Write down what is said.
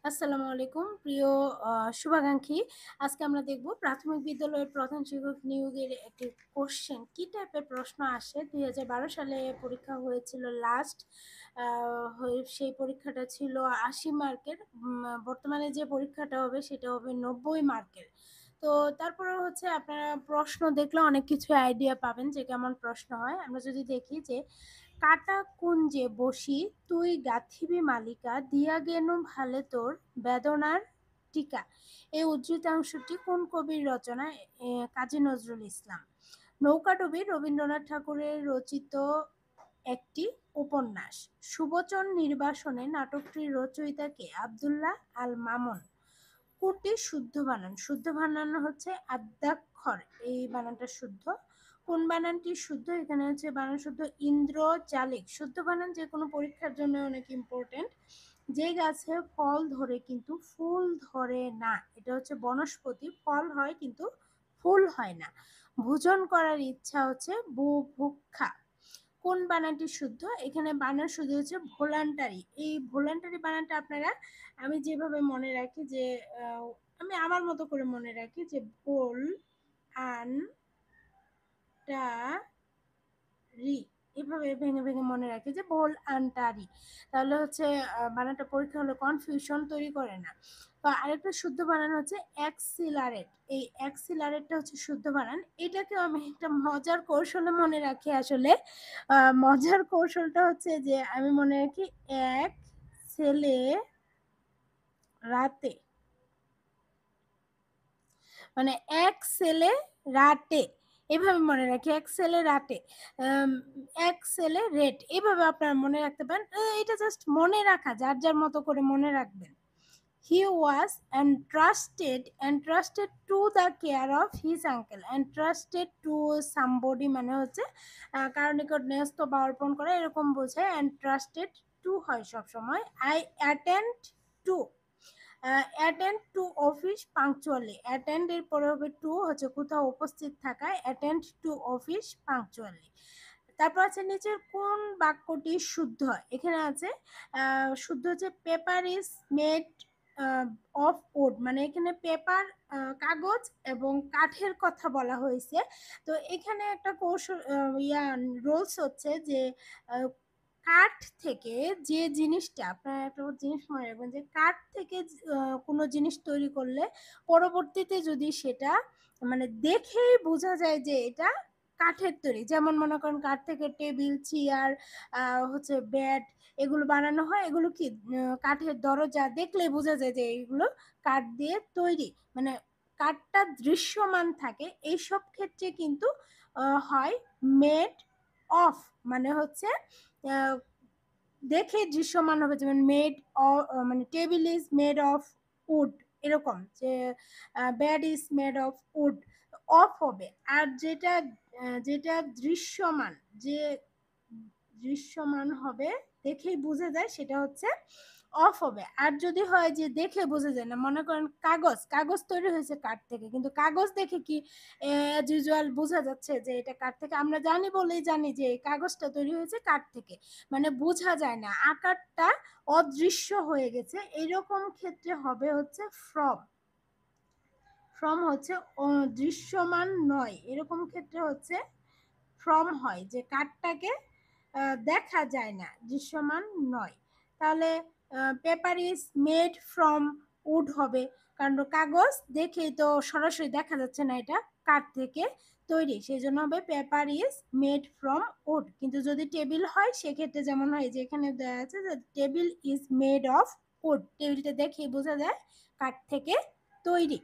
আসসালামু আলাইকুম প্রিয় শুভাকাঙ্ক্ষী। আজকে আমরা দেখব প্রাথমিক বিদ্যালয়ের প্রধান শিক্ষক নিয়োগের একটি কোশ্চেন কি টাইপের প্রশ্ন আসে। ২০১২ সালে পরীক্ষা হয়েছিল লাস্ট। আ সেই পরীক্ষাটা ছিল ৮০ মার্কের। বর্তমানে যে পরীক্ষাটা হবে সেটা হবে ৯০ মার্কের। তো তারপরেও হচ্ছে আপনারা প্রশ্ন দেখলে অনেক কিছু আইডিয়া পাবেন যে কেমন প্রশ্ন হয়। আমরা যদি দেখি যে কাটা কুঞ্জে বসি তুই গাঁথিবি মালিকা দিয়া গেনু ভালে তোর বেদনার টিকা। এই উদ্ধৃতাংশটি কোন কবির রচনা? কাজী নজরুল ইসলাম। নৌকাডুবি রবীন্দ্রনাথ ঠাকুরের রচিত একটি উপন্যাস। সুবচন নির্বাসনে নাটকটির রচয়িতা কে? আব্দুল্লাহ আল মামুন। কুটি শুদ্ধ বানান। শুদ্ধ বানান হচ্ছে আদ্যাক্ষর, এই বানানটা শুদ্ধ। কোন বানানটি শুদ্ধ? এখানে হচ্ছে বানান শুদ্ধ ইন্দ্রজালিক। শুদ্ধ বানান যে কোনো পরীক্ষার জন্য অনেক ইম্পর্টেন্ট। যে গাছে ফল ধরে কিন্তু ফুল ধরে না, এটা হচ্ছে বনস্পতি, ফল হয় কিন্তু ফুল হয় না। ভোজন করার ইচ্ছা হচ্ছে বুভুক্ষা। কোন বানানটি শুদ্ধ? এখানে বানান শুদ্ধ হচ্ছে ভোলান্টারি। এই ভোলান্টারি বানানটা আপনারা, আমি যেভাবে মনে রাখি যে আমি আমার মতো করে মনে রাখি যে ভোল আন টা রি, এভাবে ভেঙে ভেঙে মনে রাখি যে ভোল আনটারি। তাহলে হচ্ছে বানানটা পরীক্ষা হলে কনফিউশন তৈরি করে না। তো আরেকটা শুদ্ধ বানান হচ্ছে অ্যাক্সিলারেট। এই অ্যাক্সিলারেটটা হচ্ছে শুদ্ধ বানান। এটাকেও আমি একটা মজার কৌশলে মনে রাখি আসলে। মজার কৌশলটা হচ্ছে যে আমি মনে রাখি এক ছেলে রাতে, মানে এক ছেলে রাটে, এভাবে মনে রাখি এক ছেলে রাটে। এক ছেলে রেট, এভাবে আপনারা মনে রাখতে পারেন। এটা জাস্ট মনে রাখা, যার যার মতো করে মনে রাখবেন। হি ওয়াজ entrusted to the care of his uncle. entrusted to somebody মানে হচ্ছে কারো নিকট ন্যস্ত বা অর্পণ করা, এরকম বোঝায়। entrusted to হয় সব সময়। I attend to attend to office punctually. Attend এর পরে হবে টু, হচ্ছে কোথাও উপস্থিত থাকা। Attend to office punctually. তারপর আছে নিচের কোন বাক্যটি শুদ্ধ? এখানে আছে শুদ্ধ হচ্ছে paper is made of wood, মানে এখানে পেপার কাগজ এবং কাঠের কথা বলা হয়েছে। তো এখানে একটা কৌশল রোলস হচ্ছে যে কাঠ থেকে যে জিনিসটা, আপনারা একটা জিনিস মনে রাখবেন যে কাঠ থেকে কোনো জিনিস তৈরি করলে পরবর্তীতে যদি সেটা মানে দেখেই বোঝা যায় যে এটা কাঠের তৈরি, যেমন মনে করেন কাঠ থেকে টেবিল চেয়ার হচ্ছে বেড এগুলো বানানো হয়, এগুলো কি কাঠের দরজা, দেখলেই বোঝা যায় যে এগুলো কাঠ দিয়ে তৈরি, মানে কাঠটা দৃশ্যমান থাকে। এইসব ক্ষেত্রে কিন্তু হয় মেড অফ, মানে হচ্ছে দেখে দৃশ্যমান হবে, যেমন মেড মানে table is made of wood, এরকম যে bed is made of wood, of হবে। আর যেটা যেটা দৃশ্যমান, যে দৃশ্যমান হবে দেখেই বোঝা যায়, সেটা হচ্ছে অফ হবে। আর যদি হয় যে দেখে বোঝা যায় না, মনে করেন কাগজ, কাগজ তৈরি হয়েছে কাঠ থেকে, কিন্তু কাগজ দেখে কি অ্যাজ ইউজুয়াল বোঝা যাচ্ছে যে এটা কাঠ থেকে? আমরা জানি বলেই জানি যে এই কাগজটা তৈরি হয়েছে কাঠ থেকে, মানে বোঝা যায় না, আকারটা অদৃশ্য হয়ে গেছে। এইরকম ক্ষেত্রে হবে হচ্ছে ফ্রম। ফ্রম হচ্ছে দৃশ্যমান নয়, এরকম ক্ষেত্রে হচ্ছে ফ্রম হয়, যে কাঠটাকে দেখা যায় না, দৃশ্যমান নয়। তাহলে paper is made from would হবে, কারণ কাগজ দেখেই তো সরাসরি দেখা যাচ্ছে না এটা কাঠ থেকে তৈরি, সেই জন্য হবে paper is made from would. কিন্তু যদি টেবিল হয় সেক্ষেত্রে যেমন হয় যে এখানে দেওয়া আছে যে table is made of wood, টেবিলটা দেখেই বোঝা যায় কাঠ থেকে তৈরি।